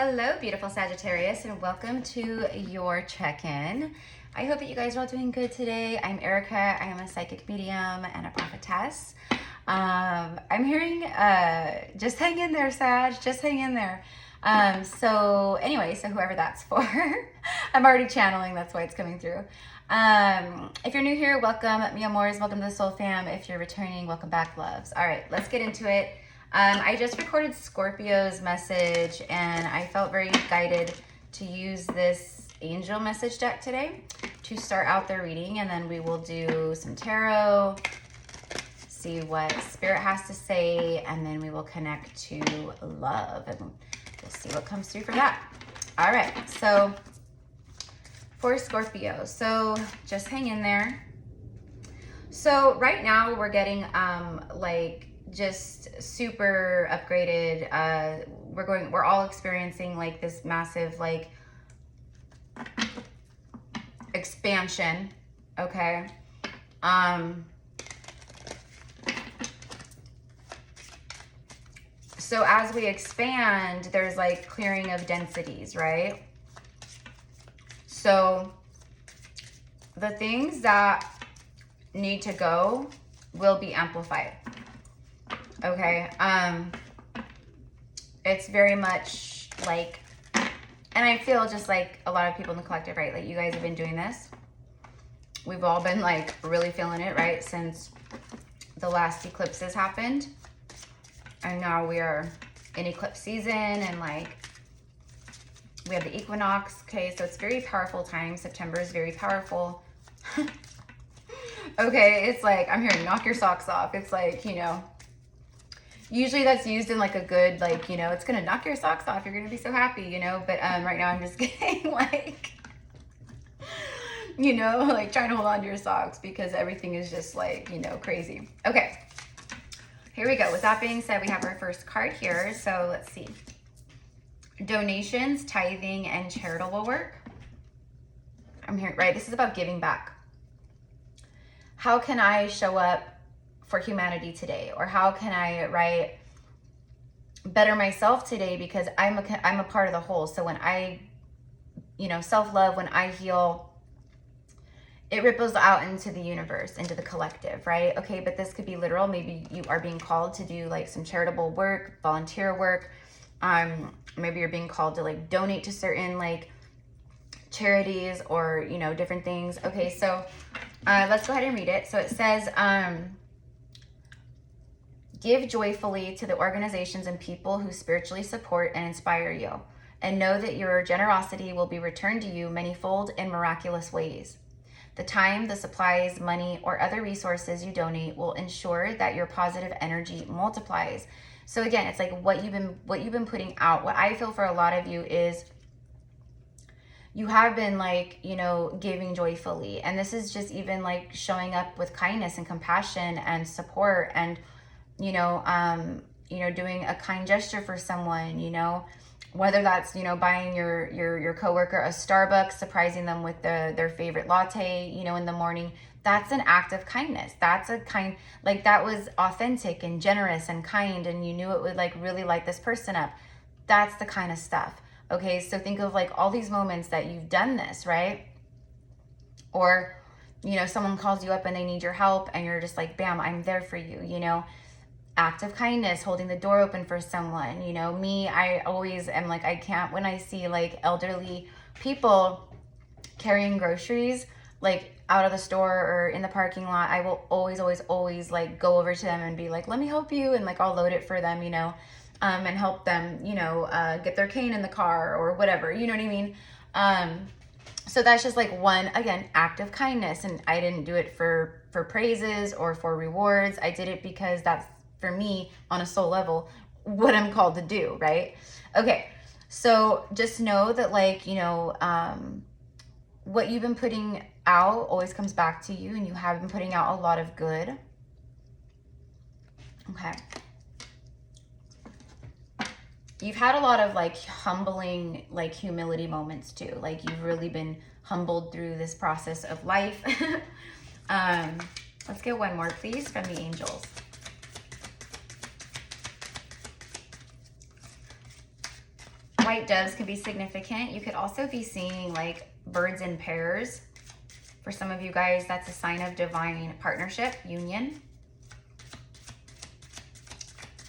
Hello, beautiful Sagittarius, and welcome to your check-in. I hope that you guys are all doing good today. I'm Erica. I am a psychic medium and a prophetess. I'm hearing, just hang in there, Sag, just hang in there. So whoever that's for, I'm already channeling, that's why it's coming through. If you're new here, welcome, mi amores, welcome to the Soul Fam. If you're returning, welcome back, loves. All right, let's get into it. I just recorded Scorpio's message and I felt very guided to use this angel message deck today to start out their reading, and then we will do some tarot, see what spirit has to say, and then we will connect to love and we'll see what comes through for that. All right, so for Scorpio, so just hang in there. So right now we're getting just super upgraded. We're all experiencing like this massive like expansion. Okay. So as we expand, there's like clearing of densities, right? So the things that need to go will be amplified. Okay, it's very much like, and I feel just like a lot of people in the collective, right? Like you guys have been doing this. We've all been like really feeling it, right? Since the last eclipses happened. And now we are in eclipse season and like we have the equinox. Okay, so it's very powerful time. September is very powerful. Okay, it's like, I'm hearing knock your socks off. It's like, you know, usually that's used in like a good, like, you know, it's gonna knock your socks off, you're gonna be so happy, you know, but right now I'm just getting like, you know, like trying to hold on to your socks because everything is just like, you know, crazy. Okay, here we go. With that being said, we have our first card here. So let's see. Donations, tithing, and charitable work. I'm here, right? This is about giving back. How can I show up for humanity today? Or how can I, better myself today, because I'm a part of the whole. So when I, you know, self-love, when I heal, it ripples out into the universe, into the collective, right? Okay, but this could be literal. Maybe you are being called to do like some charitable work, volunteer work. Maybe you're being called to like donate to certain like charities or, you know, different things. Okay, so let's go ahead and read it. So it says, give joyfully to the organizations and people who spiritually support and inspire you, and know that your generosity will be returned to you manyfold in miraculous ways. The time, the supplies, money, or other resources you donate will ensure that your positive energy multiplies. So again, it's like what you've been putting out. What I feel for a lot of you is you have been like, you know, giving joyfully, and this is just even like showing up with kindness and compassion and support, and you know, doing a kind gesture for someone, you know, whether that's, you know, buying your coworker a Starbucks, surprising them with their favorite latte, you know, in the morning. That's an act of kindness. That's a kind, like that was authentic and generous and kind, and you knew it would like really light this person up. That's the kind of stuff. Okay, so think of like all these moments that you've done this, right? Or, you know, someone calls you up and they need your help and you're just like, bam, I'm there for you, you know. Act of kindness, holding the door open for someone. You know, me, I always am like, I can't, when I see like elderly people carrying groceries like out of the store or in the parking lot, I will always like go over to them and be like, let me help you, and like I'll load it for them, you know, and help them, you know, get their cane in the car or whatever, you know what I mean? So that's just like one, again, act of kindness. And I didn't do it for praises or for rewards. I did it because that's, for me, on a soul level, what I'm called to do, right? Okay, so just know that, like, you know, what you've been putting out always comes back to you, and you have been putting out a lot of good. Okay. You've had a lot of, like, humbling, like, humility moments, too. Like, you've really been humbled through this process of life. Let's get one more, please, from the angels. white doves can be significant. You could also be seeing like birds in pairs. For some of you guys, that's a sign of divine partnership, union.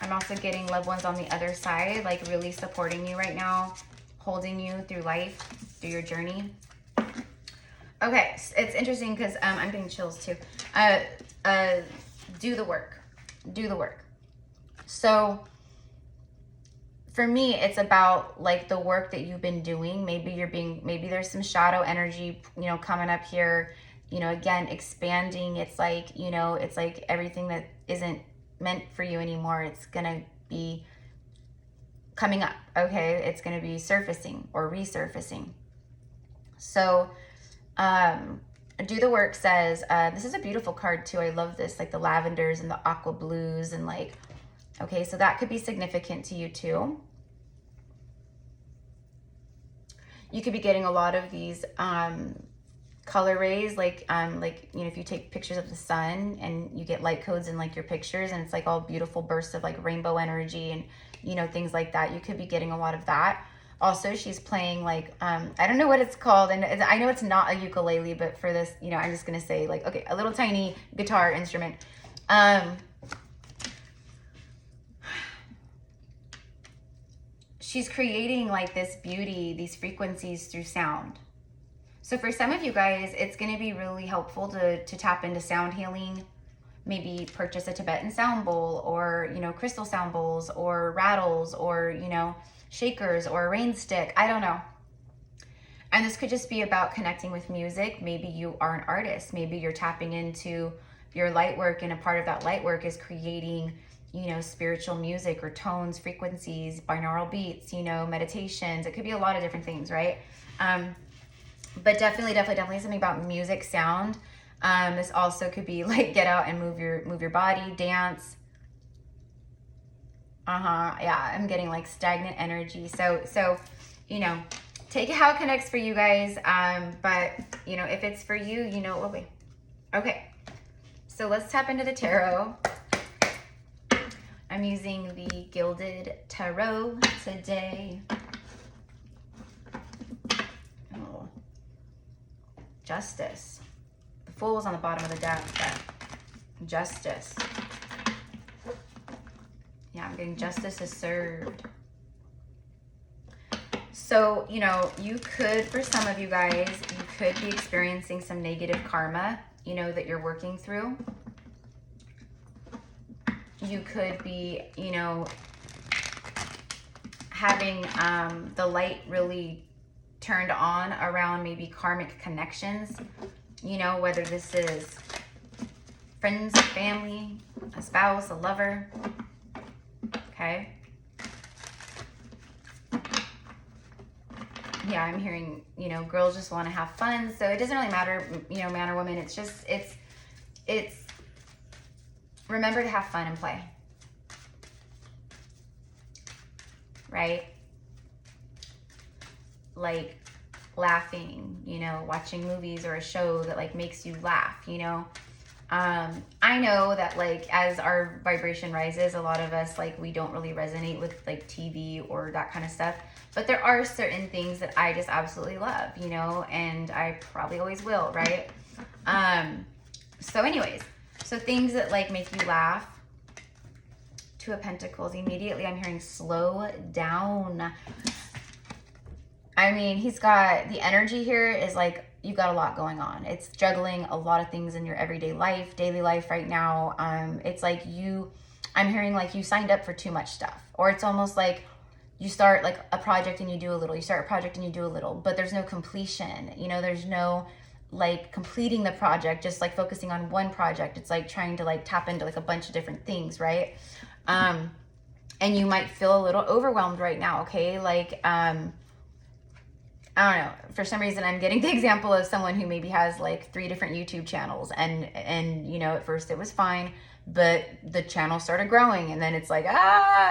I'm also getting loved ones on the other side, like really supporting you right now, holding you through life, through your journey. Okay, it's interesting because I'm getting chills too. Do the work. Do the work. So for me, it's about like the work that you've been doing. Maybe there's some shadow energy, you know, coming up here, you know, again, expanding. It's like, you know, it's like everything that isn't meant for you anymore, it's gonna be coming up, okay? It's gonna be surfacing or resurfacing. So do the work says, this is a beautiful card too. I love this, like the lavenders and the aqua blues and like, okay, so that could be significant to you too. You could be getting a lot of these color rays, like you know, if you take pictures of the sun and you get light codes in like your pictures, and it's like all beautiful bursts of like rainbow energy and, you know, things like that. You could be getting a lot of that. Also, she's playing like, I don't know what it's called, and I know it's not a ukulele, but for this, you know, I'm just gonna say like, okay, a little tiny guitar instrument. She's creating like this beauty, these frequencies through sound. So for some of you guys, it's going to be really helpful to tap into sound healing. Maybe purchase a Tibetan sound bowl, or, you know, crystal sound bowls, or rattles, or, you know, shakers, or a rain stick. I don't know. And this could just be about connecting with music. Maybe you are an artist. Maybe you're tapping into your light work, and a part of that light work is creating, you know, spiritual music or tones, frequencies, binaural beats, you know, meditations. It could be a lot of different things, right? But definitely something about music, sound. This also could be like get out and move your body, dance. Yeah, I'm getting like stagnant energy. So, you know, take it how it connects for you guys. But you know, if it's for you, you know, okay. Okay. So let's tap into the tarot. I'm using the Gilded Tarot today. Oh. Justice. The Fool is on the bottom of the deck, but Justice. Yeah, I'm getting justice is served. So, you know, you could, for some of you guys, you could be experiencing some negative karma, you know, that you're working through. You could be, you know, having the light really turned on around maybe karmic connections, you know, whether this is friends, family, a spouse, a lover, okay? Yeah, I'm hearing, you know, girls just want to have fun, so it doesn't really matter, you know, man or woman. It's just, it's remember to have fun and play, right? Like laughing, you know, watching movies or a show that like makes you laugh, you know. I know that like as our vibration rises, a lot of us like we don't really resonate with like TV or that kind of stuff, but there are certain things that I just absolutely love, you know, and I probably always will, right? So anyways, so things that like make you laugh. Two of Pentacles. Immediately I'm hearing slow down. I mean, he's got the energy here is like you've got a lot going on. It's juggling a lot of things in your everyday life, daily life right now. It's like I'm hearing like you signed up for too much stuff, or it's almost like you start like a project and you do a little, you start a project and you do a little, but there's no completion, you know, there's no like completing the project, just like focusing on one project. It's like trying to like tap into like a bunch of different things, right? And you might feel a little overwhelmed right now, okay? Like, I don't know, for some reason I'm getting the example of someone who maybe has like 3 different YouTube channels, and you know, at first it was fine, but the channel started growing, and then it's like,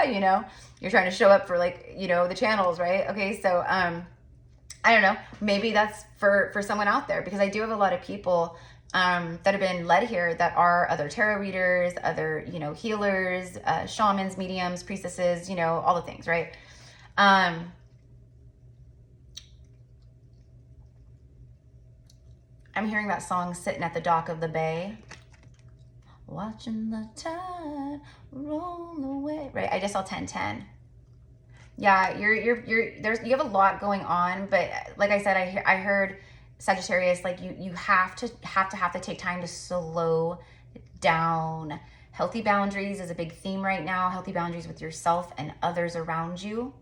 you know, you're trying to show up for like, you know, the channels, right? Okay, so I don't know, maybe that's for someone out there, because I do have a lot of people that have been led here that are other tarot readers, other, you know, healers, shamans, mediums, priestesses, you know, all the things, right? I'm hearing that song, Sitting at the Dock of the Bay. Watching the tide roll away. Right, I just saw 1010. Yeah, you have a lot going on, but like I said, I heard Sagittarius, like you have to take time to slow down. Healthy boundaries is a big theme right now. Healthy boundaries with yourself and others around you.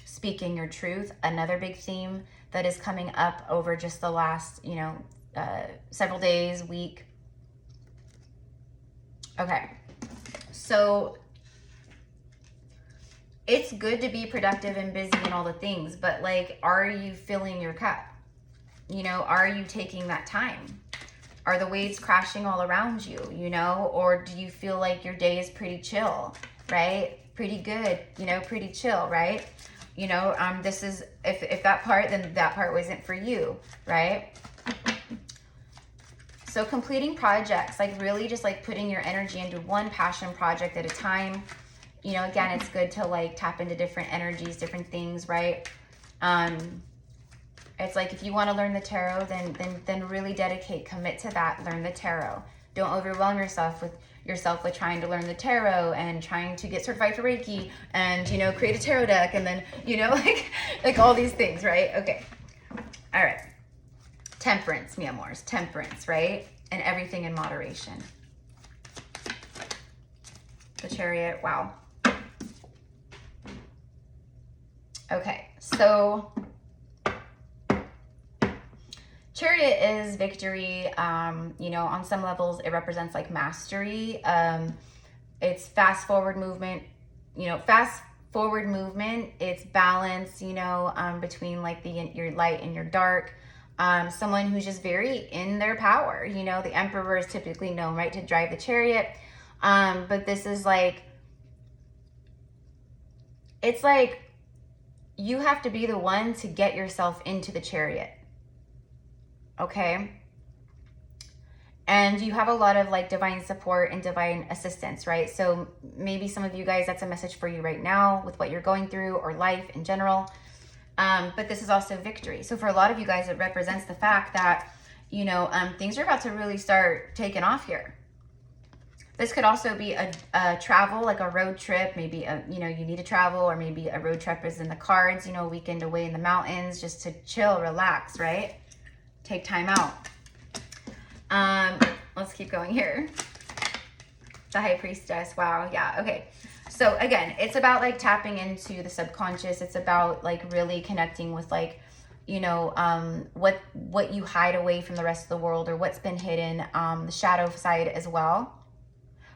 Speaking your truth, another big theme that is coming up over just the last, you know, several days, week. Okay, so it's good to be productive and busy and all the things, but like, are you filling your cup? You know, are you taking that time? Are the waves crashing all around you, you know, or do you feel like your day is pretty chill, right? Pretty good, you know, pretty chill, right? You know, this is, if that part, then that part wasn't for you, right? So completing projects, like really just like putting your energy into one passion project at a time. You know, again, it's good to like tap into different energies, different things, right? It's like, if you want to learn the tarot, then really dedicate, commit to that, learn the tarot. Don't overwhelm yourself with trying to learn the tarot and trying to get certified for Reiki and, you know, create a tarot deck and then, you know, like all these things, right? Okay. All right. Temperance, mi amors, temperance, right? And everything in moderation. The Chariot, wow. Okay, so Chariot is victory. You know, on some levels, it represents like mastery. It's fast forward movement, you know, it's balance, you know, between like your light and your dark. Someone who's just very in their power, you know. The Emperor is typically known, right, to drive the chariot. But this is like, it's like you have to be the one to get yourself into the chariot. Okay. And you have a lot of like divine support and divine assistance, right? So maybe some of you guys, that's a message for you right now with what you're going through or life in general. But this is also victory. So for a lot of you guys, it represents the fact that, you know, things are about to really start taking off here. This could also be a travel, like a road trip. Maybe, you know, you need to travel, or maybe a road trip is in the cards, you know, a weekend away in the mountains just to chill, relax, right? Take time out. Let's keep going here. The High Priestess. Wow. Yeah. Okay. So again, it's about like tapping into the subconscious. It's about like really connecting with like, you know, what you hide away from the rest of the world, or what's been hidden, the shadow side as well.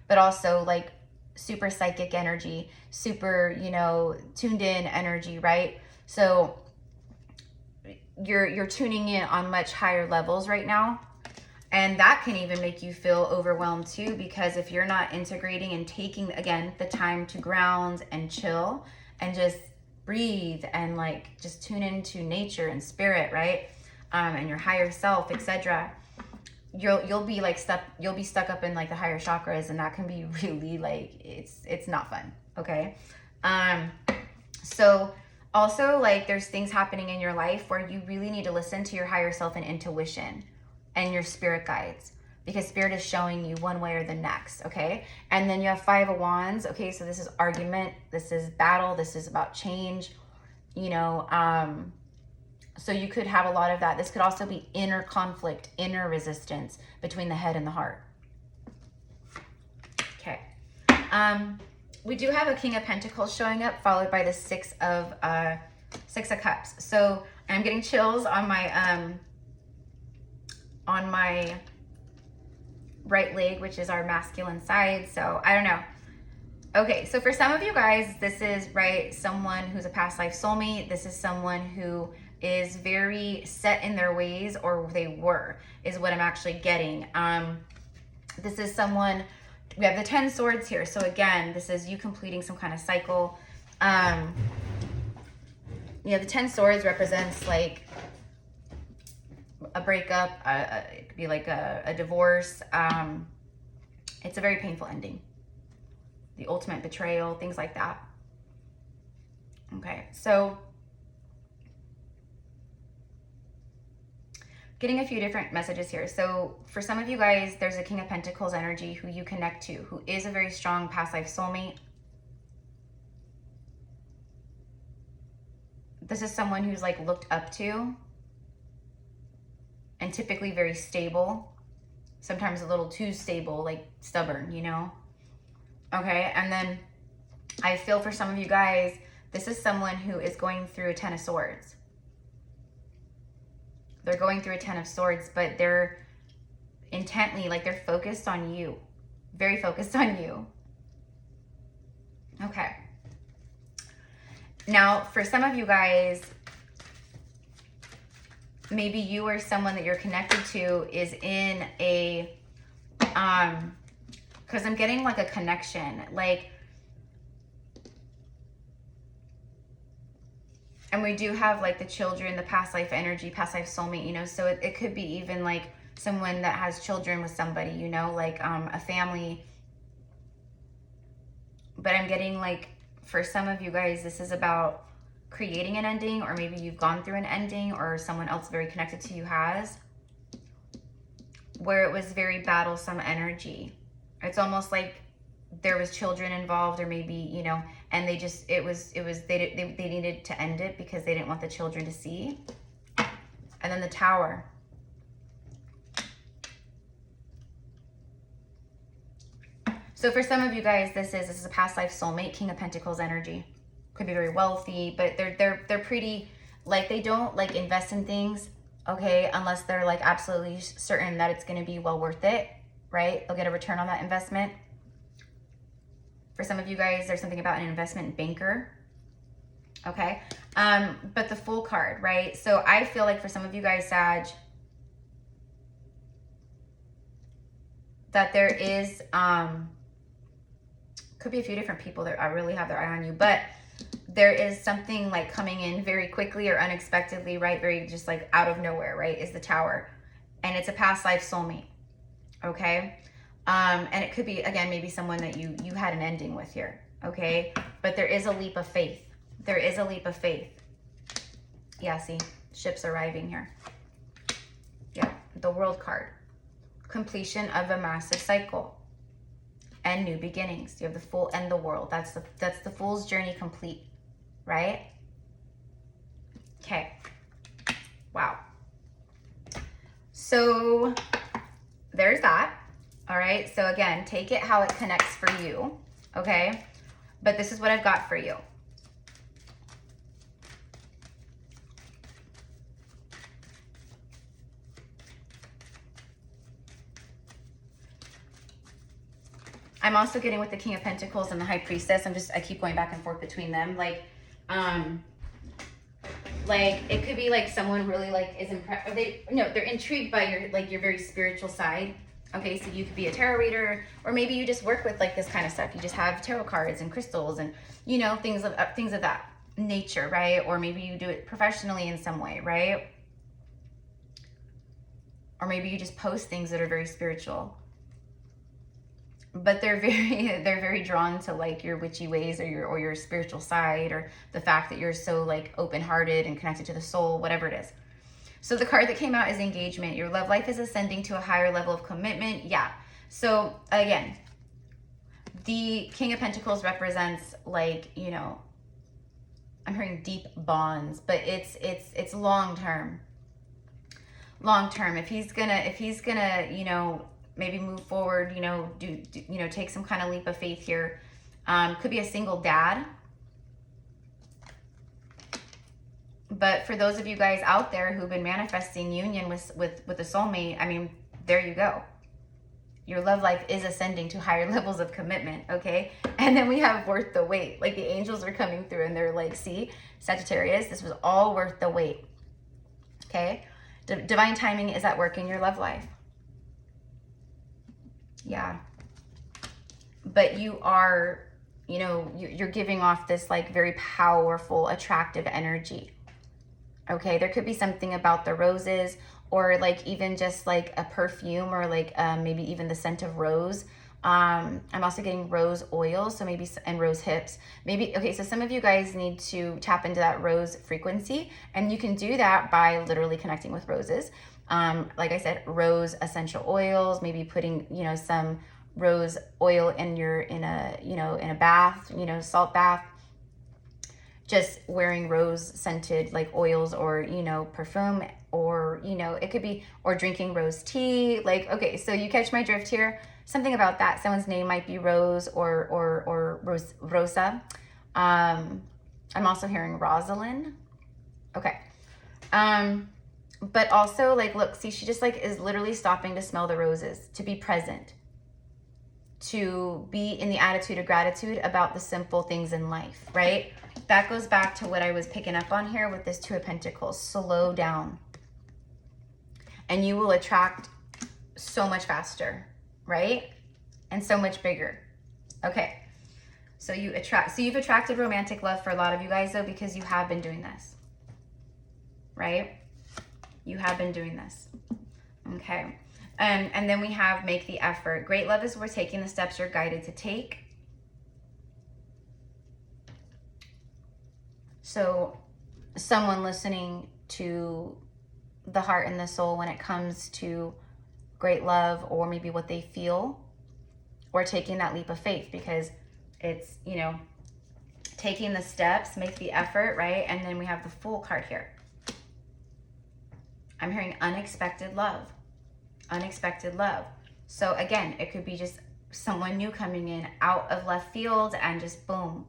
But also like super psychic energy, super, you know, tuned in energy, right? So you're tuning in on much higher levels right now. And that can even make you feel overwhelmed too, because if you're not integrating and taking, again, the time to ground and chill and just breathe and like just tune into nature and spirit, right? And your higher self, etc. You'll be like stuck up in like the higher chakras, and that can be really like, it's not fun. Okay. So also like there's things happening in your life where you really need to listen to your higher self and intuition and your spirit guides, because spirit is showing you one way or the next. Okay. And then you have Five of Wands. Okay. So this is argument. This is battle. This is about change, you know, so you could have a lot of that. This could also be inner conflict, inner resistance between the head and the heart. Okay. We do have a King of Pentacles showing up, followed by the Six of Cups. So I'm getting chills on my right leg, which is our masculine side. So I don't know. Okay, so for some of you guys, this is, right, someone who's a past life soulmate. This is someone who is very set in their ways, or they were, is what I'm actually getting. This is someone, we have the 10 swords here. So again, this is you completing some kind of cycle. The 10 swords represents like a breakup. It could be like a divorce. It's a very painful ending. The ultimate betrayal, things like that. Okay, so getting a few different messages here. So for some of you guys, there's a King of Pentacles energy who you connect to, who is a very strong past life soulmate. This is someone who's like looked up to and typically very stable. Sometimes a little too stable, like stubborn, you know? Okay, and then I feel for some of you guys, this is someone who is going through a 10 of Swords. They're going through a 10 of Swords, but they're intently, like they're focused on you. Very focused on you. Okay. Now, for some of you guys, maybe you or someone that you're connected to is in a, because I'm getting like a connection, like, and we do have like the children, the past life energy, past life soulmate, you know, so it could be even like someone that has children with somebody, you know, like a family. But I'm getting like, for some of you guys, this is about creating an ending, or maybe you've gone through an ending, or someone else very connected to you has, where it was very battlesome energy. It's almost like there was children involved, or maybe, you know, and they just, they needed to end it because they didn't want the children to see. And then the Tower. So for some of you guys, this is a past life soulmate, King of Pentacles energy. Could be very wealthy, but they're pretty, like, they don't like invest in things, okay, unless they're like absolutely certain that it's going to be well worth it, right? They'll get a return on that investment. For some of you guys, there's something about an investment banker, okay? But the Fool card, right? So I feel like for some of you guys, Sag, that there is, could be a few different people that I really have their eye on you, but there is something like coming in very quickly or unexpectedly, right? Very just like out of nowhere, right? Is the Tower. And it's a past life soulmate, okay? And it could be, again, maybe someone that you had an ending with here, okay? But there is a leap of faith. There is a leap of faith. Yeah, see, ships arriving here. Yeah, the World card. Completion of a massive cycle and new beginnings. You have the Fool and the World. That's the Fool's journey complete, right? Okay. Wow. So there's that. All right. So again, take it how it connects for you. Okay. But this is what I've got for you. I'm also getting with the King of Pentacles and the High Priestess. I keep going back and forth between them. Like it could be like someone really like is impressed, or they're intrigued by your very spiritual side. Okay, so you could be a tarot reader, or maybe you just work with like this kind of stuff. You just have tarot cards and crystals and, you know, things of that nature, right? Or maybe you do it professionally in some way, right? Or maybe you just post things that are very spiritual. But they're very drawn to like your witchy ways, or your spiritual side, or the fact that you're so like open-hearted and connected to the soul, whatever it is. So the card that came out is engagement. Your love life is ascending to a higher level of commitment. Yeah. So again, the King of Pentacles represents like, you know, I'm hearing deep bonds, but it's long term. Long term. If he's gonna, you know, maybe move forward, you know, take some kind of leap of faith here. Could be a single dad. But for those of you guys out there who've been manifesting union with a soulmate, I mean, there you go. Your love life is ascending to higher levels of commitment, okay? And then we have worth the wait. Like the angels are coming through and they're like, see, Sagittarius, this was all worth the wait, okay? Divine timing is at work in your love life. Yeah. But you are, you know, you're giving off this like very powerful, attractive energy. Okay. There could be something about the roses, or like even just like a perfume, or like maybe even the scent of rose I'm also getting rose oil, so maybe, and rose hips. Maybe, okay, so some of you guys need to tap into that rose frequency, and you can do that by literally connecting with roses. Like I said, rose essential oils, maybe putting, you know, some rose oil in a bath, you know, salt bath. Just wearing rose scented like oils, or, you know, perfume, or, you know, it could be, or drinking rose tea. Like, okay, so you catch my drift here. Something about that. Someone's name might be Rose or Rosa. I'm also hearing Rosalind. Okay. But also, like, look, see, she just like is literally stopping to smell the roses, to be present, to be in the attitude of gratitude about the simple things in life, right? That goes back to what I was picking up on here with this Two of Pentacles. Slow down, and you will attract so much faster, right? And so much bigger. Okay, so you've attracted romantic love for a lot of you guys, though, because you have been doing this, right? You have been doing this. Okay. And then we have make the effort. Great love is worth taking the steps you're guided to take. So someone listening to the heart and the soul when it comes to great love, or maybe what they feel, or taking that leap of faith, because it's, you know, taking the steps, make the effort, right? And then we have the Fool card here. I'm hearing unexpected love. Unexpected love. So again, it could be just someone new coming in out of left field, and just boom.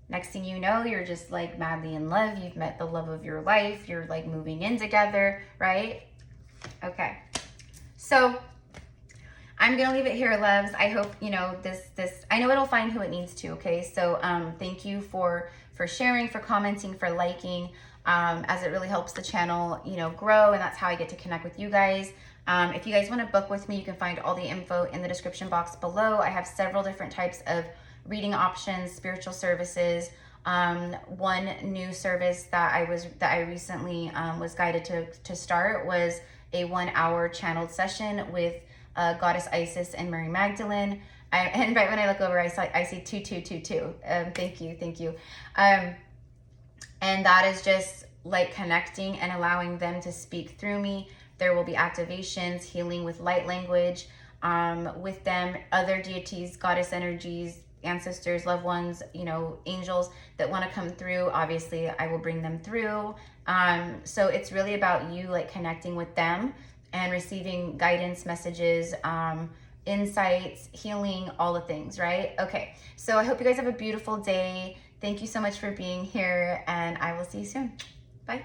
Next thing you know, you're just like madly in love. You've met the love of your life. You're like moving in together, right? Okay. So I'm going to leave it here, loves. I hope, you know, I know it'll find who it needs to, okay? So thank you for sharing, for commenting, for liking, as it really helps the channel, you know, grow, and that's how I get to connect with you guys. If you guys want to book with me, you can find all the info in the description box below. I have several different types of reading options, spiritual services. One new service that I recently was guided to start was a 1-hour channeled session with Goddess Isis and Mary Magdalene. And right when I look over, I see 2222. Thank you. And that is just like connecting and allowing them to speak through me. There will be activations, healing with light language, with them, other deities, goddess energies, ancestors, loved ones, you know, angels that want to come through. Obviously, I will bring them through. So it's really about you like connecting with them and receiving guidance, messages, insights, healing, all the things, right? Okay, so I hope you guys have a beautiful day. Thank you so much for being here, and I will see you soon. Bye.